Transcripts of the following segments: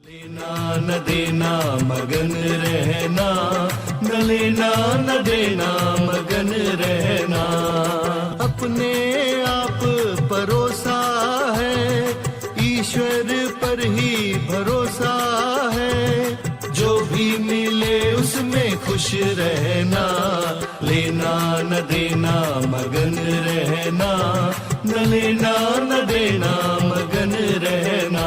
लेना न देना मगन रहना, न लेना न देना मगन रहना। अपने आप परोसा है, ईश्वर पर ही भरोसा है। जो भी मिले उसमें खुश रहना, लेना न देना मगन रहना, न लेना न देना मगन रहना।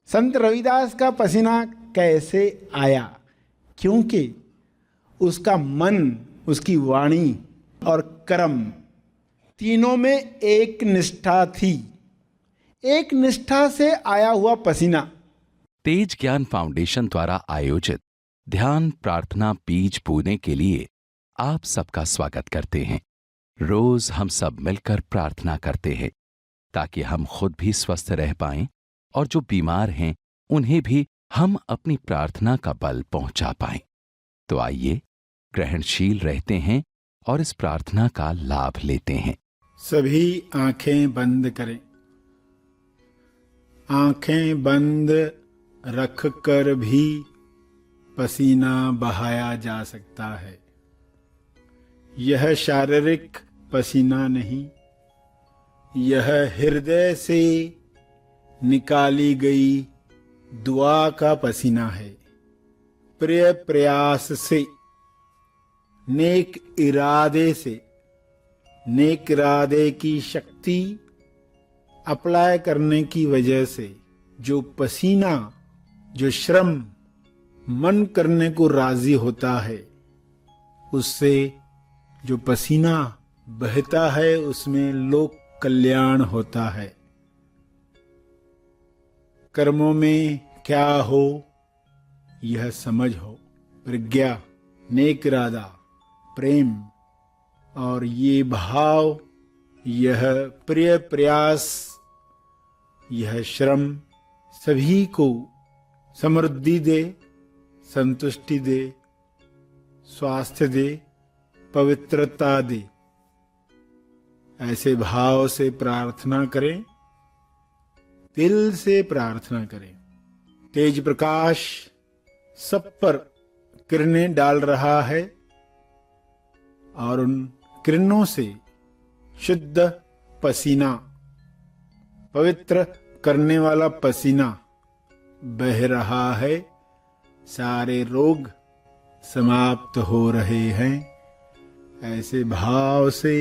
संत रविदास का पसीना कैसे आया? क्योंकि उसका मन, उसकी वाणी और कर्म तीनों में एक निष्ठा थी। एक निष्ठा से आया हुआ पसीना। तेज ज्ञान फाउंडेशन द्वारा आयोजित ध्यान प्रार्थना बीज बोने के लिए आप सबका स्वागत करते हैं। रोज हम सब मिलकर प्रार्थना करते हैं ताकि हम खुद भी स्वस्थ रह पाएं और जो बीमार हैं उन्हें भी हम अपनी प्रार्थना का बल पहुंचा पाएं। तो आइए ग्रहणशील रहते हैं और इस प्रार्थना का लाभ लेते हैं। सभी आंखें बंद करें। आंखें बंद रखकर भी पसीना बहाया जा सकता है। यह शारीरिक पसीना नहीं, यह हृदय से निकाली गई दुआ का पसीना है। प्रिय प्रयास से, नेक इरादे से, नेक इरादे की शक्ति अप्लाई करने की वजह से जो पसीना, जो श्रम मन करने को राजी होता है, उससे जो पसीना बहता है उसमें लोक कल्याण होता है। कर्मों में क्या हो यह समझ हो, प्रज्ञा, नेक इरादा, प्रेम और ये भाव, यह प्रिय प्रयास, यह श्रम सभी को समृद्धि दे, संतुष्टि दे, स्वास्थ्य दे, पवित्रता दे। ऐसे भाव से प्रार्थना करें, दिल से प्रार्थना करें। तेज प्रकाश सब पर किरणें डाल रहा है और उन किरणों से शुद्ध पसीना, पवित्र करने वाला पसीना बह रहा है। सारे रोग समाप्त हो रहे हैं। ऐसे भाव से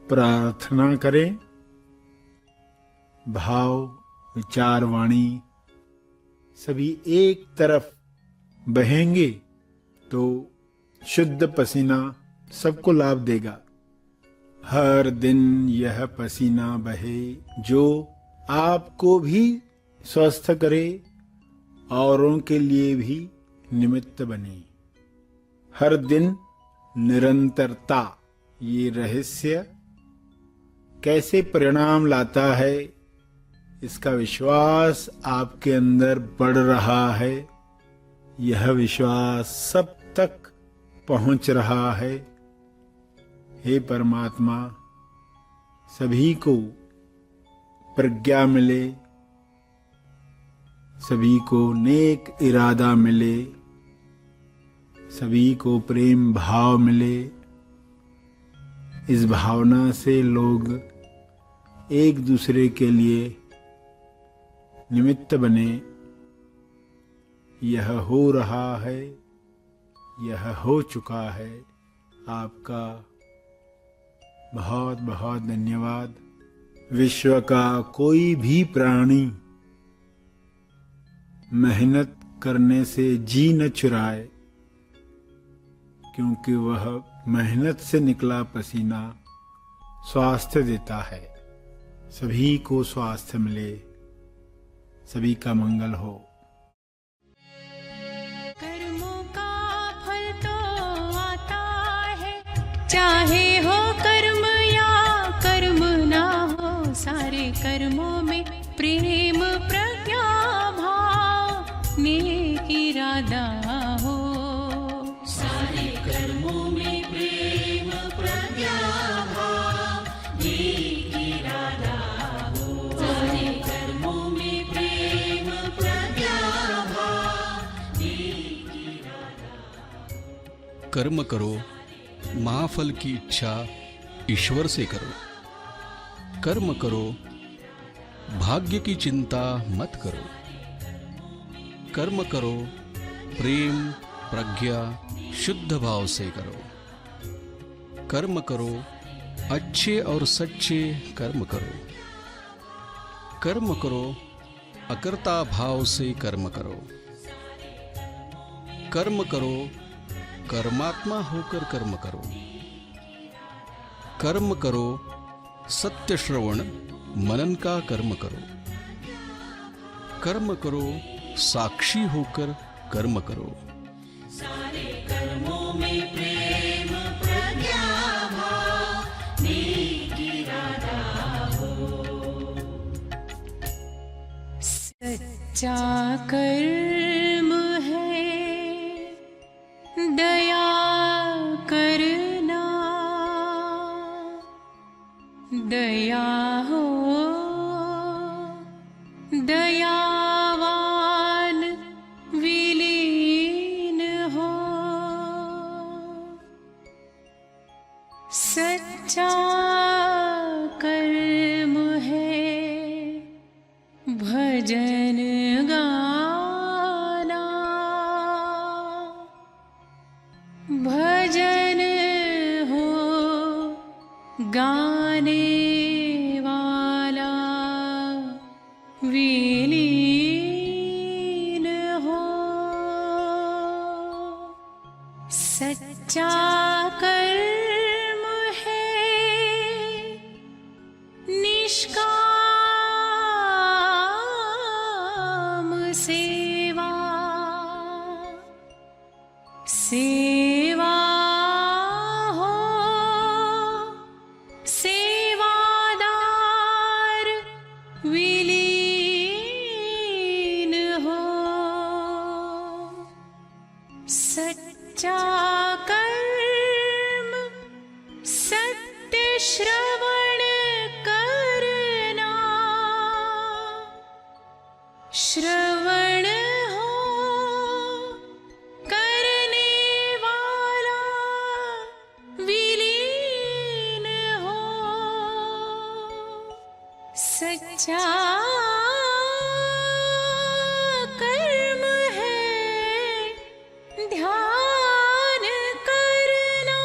प्रार्थना करें। भाव, विचार, वाणी सभी एक तरफ बहेंगे तो शुद्ध पसीना सबको लाभ देगा। हर दिन यह पसीना बहे जो आपको भी स्वस्थ करे, औरों के लिए भी निमित्त बने। हर दिन निरंतरता, ये रहस्य कैसे परिणाम लाता है, इसका विश्वास आपके अंदर बढ़ रहा है। यह विश्वास सब तक पहुंच रहा है। हे परमात्मा, सभी को प्रज्ञा मिले, सभी को नेक इरादा मिले, सभी को प्रेम भाव मिले। इस भावना से लोग एक दूसरे के लिए निमित्त बने। यह हो रहा है, यह हो चुका है। आपका बहुत बहुत धन्यवाद। विश्व का कोई भी प्राणी मेहनत करने से जी न चुराए, क्योंकि वह मेहनत से निकला पसीना स्वास्थ्य देता है। सभी को स्वास्थ्य मिले, सभी का मंगल हो। चाहे हो कर्म या कर्म ना हो, सारे कर्मों में प्रेम प्रज्ञा भाव नेक इरादा हो। सारे कर्मों में प्रेम प्रज्ञा भाव नेक इरादा हो। सारे कर्मों में प्रेम प्रज्ञा भाव नेक इरादा। कर्म करो, महाफल की इच्छा ईश्वर से करो। कर्म करो, भाग्य की चिंता मत करो। कर्म करो, प्रेम प्रज्ञा शुद्ध भाव से करो। कर्म करो, अच्छे और सच्चे कर्म करो। कर्म करो, अकर्ता भाव से कर्म करो। कर्म करो, कर्मात्मा होकर कर्म करो। कर्म करो, सत्य श्रवण मनन का कर्म करो। कर्म करो, साक्षी होकर कर्म करो। सारे कर्मों में प्रेम प्रज्ञा भाव नेक इरादा हो। सच्चा कर्म है दया करना। दया हो दयावान विलीन हो। सच्चा कर्म है भजन गाना। भजन हो गाने वाला विलीन हो। सच्चा कर्म है निष्काम सेवा। सेवा हो सेवादार विलीन हो। सच्चा कर्म सत्य श्रवण करना। श्रवण हो करने वाला विलीन हो। सच्चा कर्म है ध्यान करना।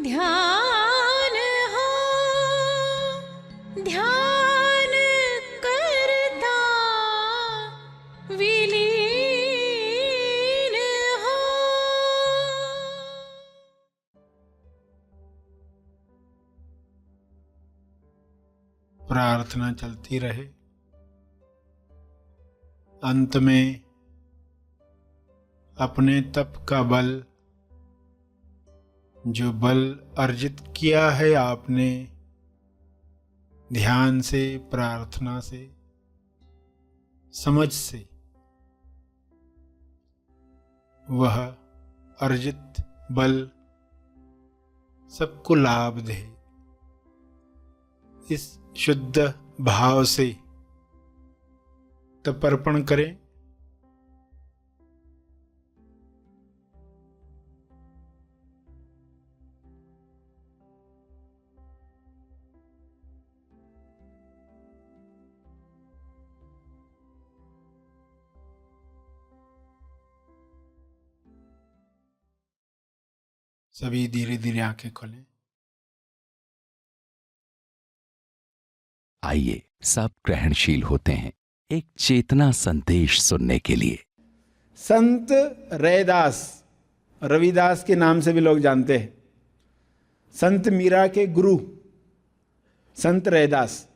ध्यान हो ध्यान करता विलीन हो। प्रार्थना चलती रहे। अंत में अपने तप का बल, जो बल अर्जित किया है आपने ध्यान से, प्रार्थना से, समझ से, वह अर्जित बल सबको लाभ दे। इस शुद्ध भाव से तर्पण करें। सभी धीरे धीरे आंखें खोलें। आइए सब ग्रहणशील होते हैं एक चेतना संदेश सुनने के लिए। संत रैदास, रविदास के नाम से भी लोग जानते हैं। संत मीरा के गुरु संत रैदास,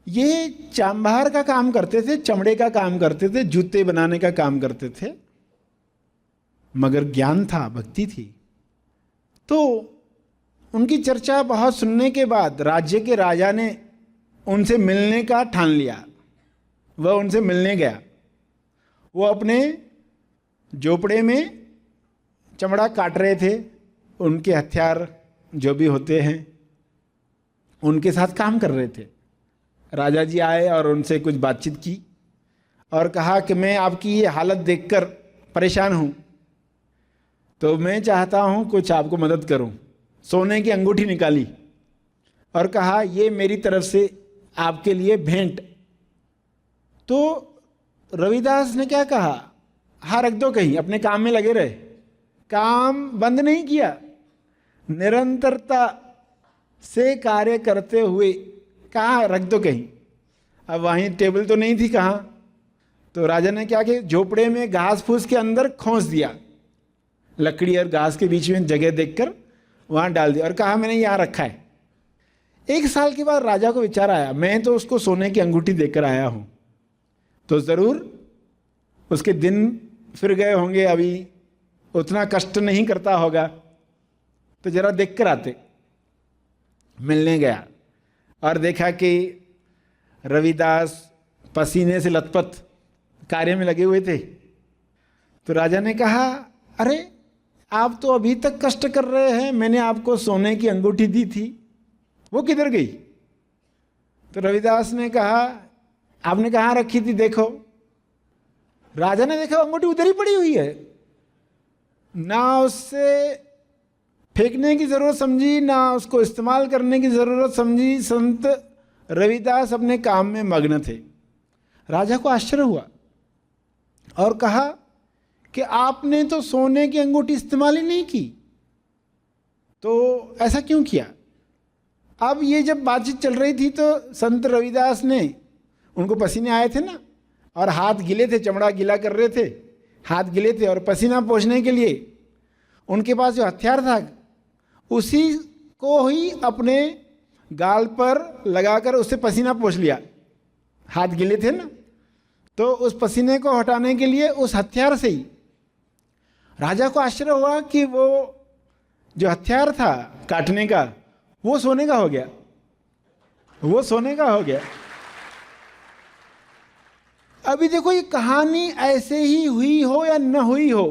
ये चांभार का काम करते थे, चमड़े का काम करते थे, जूते बनाने का काम करते थे। मगर ज्ञान था, भक्ति थी। तो उनकी चर्चा बहुत सुनने के बाद राज्य के राजा ने उनसे मिलने का ठान लिया। वह उनसे मिलने गया। वो अपने झोपड़े में चमड़ा काट रहे थे, उनके हथियार जो भी होते हैं उनके साथ काम कर रहे थे। राजा जी आए और उनसे कुछ बातचीत की और कहा कि मैं आपकी ये हालत देखकर परेशान हूँ, तो मैं चाहता हूँ कुछ आपको मदद करूँ। सोने की अंगूठी निकाली और कहा ये मेरी तरफ से आपके लिए भेंट। तो रविदास ने क्या कहा, हाँ रख दो कहीं, अपने काम में लगे रहे। काम बंद नहीं किया, निरंतरता से कार्य करते हुए कहा रख दो कहीं। अब वहीं टेबल तो नहीं थी कहाँ, तो राजा ने क्या किया, झोपड़े में घास फूस के अंदर खोस दिया, लकड़ी और घास के बीच में जगह देखकर वहाँ डाल दिया और कहा मैंने यहाँ रखा है। 1 साल के बाद राजा को विचार आया, मैं तो उसको सोने की अंगूठी देकर आया हूँ, तो ज़रूर उसके दिन फिर गए होंगे, अभी उतना कष्ट नहीं करता होगा, तो जरा देख कर आते। मिलने गया और देखा कि रविदास पसीने से लथपथ कार्य में लगे हुए थे। तो राजा ने कहा अरे आप तो अभी तक कष्ट कर रहे हैं, मैंने आपको सोने की अंगूठी दी थी, वो किधर गई? तो रविदास ने कहा आपने कहाँ रखी थी, देखो। राजा ने देखा अंगूठी उधर ही पड़ी हुई है, ना उससे फेंकने की जरूरत समझी, ना उसको इस्तेमाल करने की जरूरत समझी। संत रविदास अपने काम में मग्न थे। राजा को आश्चर्य हुआ और कहा कि आपने तो सोने की अंगूठी इस्तेमाल ही नहीं की, तो ऐसा क्यों किया? अब ये जब बातचीत चल रही थी तो संत रविदास ने, उनको पसीने आए थे ना, और हाथ गिले थे, चमड़ा गीला कर रहे थे, हाथ गिले थे, और पसीना पोंछने के लिए उनके पास जो हथियार था उसी को ही अपने गाल पर लगाकर उससे पसीना पोंछ लिया। हाथ गिले थे ना, तो उस पसीने को हटाने के लिए उस हथियार से ही। राजा को आश्चर्य हुआ कि वो जो हथियार था काटने का वो सोने का हो गया, वो सोने का हो गया। अभी देखो ये कहानी ऐसे ही हुई हो या न हुई हो,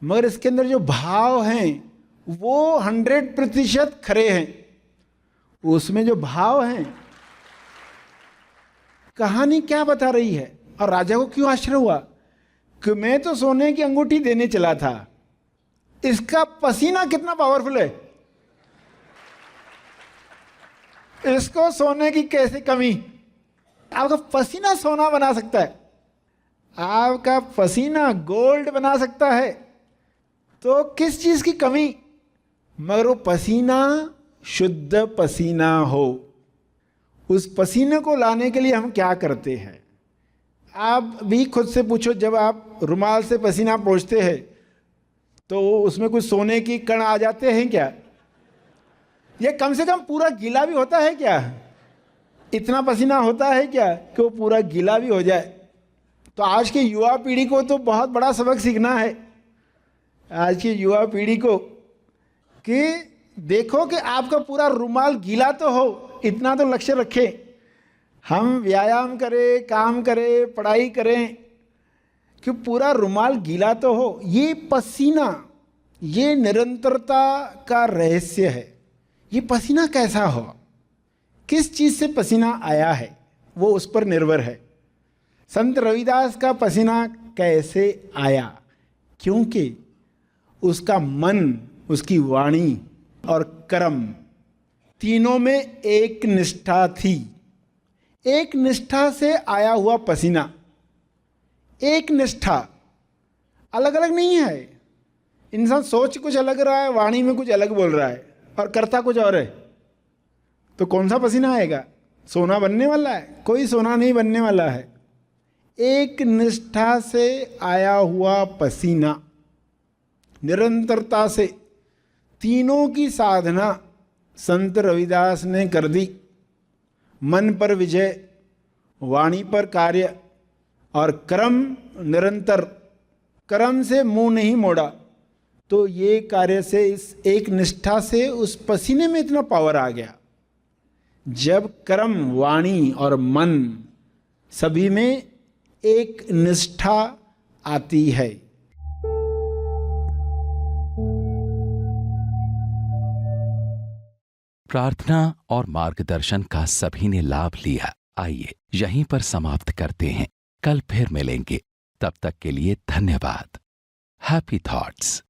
मगर इसके अंदर जो भाव हैं वो 100% खरे हैं। उसमें जो भाव हैं, कहानी क्या बता रही है। और राजा को क्यों आश्चर्य हुआ कि मैं तो सोने की अंगूठी देने चला था, इसका पसीना कितना पावरफुल है, इसको सोने की कैसे कमी। आपका पसीना सोना बना सकता है, आपका पसीना गोल्ड बना सकता है, तो किस चीज की कमी। मगर वो पसीना शुद्ध पसीना हो, उस पसीने को लाने के लिए हम क्या करते हैं। आप भी खुद से पूछो, जब आप रुमाल से पसीना पोंछते हैं तो उसमें कुछ सोने की कण आ जाते हैं क्या? ये कम से कम पूरा गीला भी होता है क्या? इतना पसीना होता है क्या कि वो पूरा गीला भी हो जाए? तो आज की युवा पीढ़ी को तो बहुत बड़ा सबक सीखना है, आज की युवा पीढ़ी को, कि देखो कि आपका पूरा रुमाल गीला तो हो, इतना तो लक्ष्य रखें। हम व्यायाम करें, काम करें, पढ़ाई करें, कि पूरा रुमाल गीला तो हो। ये पसीना, ये निरंतरता का रहस्य है। ये पसीना कैसा हो, किस चीज़ से पसीना आया है, वो उस पर निर्भर है। संत रविदास का पसीना कैसे आया? क्योंकि उसका मन, उसकी वाणी और कर्म तीनों में एक निष्ठा थी। एक निष्ठा से आया हुआ पसीना, एक निष्ठा, अलग अलग नहीं है। इंसान सोच कुछ अलग रहा है, वाणी में कुछ अलग बोल रहा है और करता कुछ और है, तो कौन सा पसीना आएगा? सोना बनने वाला है? कोई सोना नहीं बनने वाला है। एक निष्ठा से आया हुआ पसीना, निरंतरता से। तीनों की साधना संत रविदास ने कर दी। मन पर विजय, वाणी पर कार्य और कर्म निरंतर कर्म से मुंह नहीं मोड़ा, तो ये कार्य से, इस एक निष्ठा से उस पसीने में इतना पावर आ गया। जब कर्म, वाणी और मन सभी में एक निष्ठा आती है। प्रार्थना और मार्गदर्शन का सभी ने लाभ लिया। आइए यहीं पर समाप्त करते हैं, कल फिर मिलेंगे। तब तक के लिए धन्यवाद। Happy thoughts.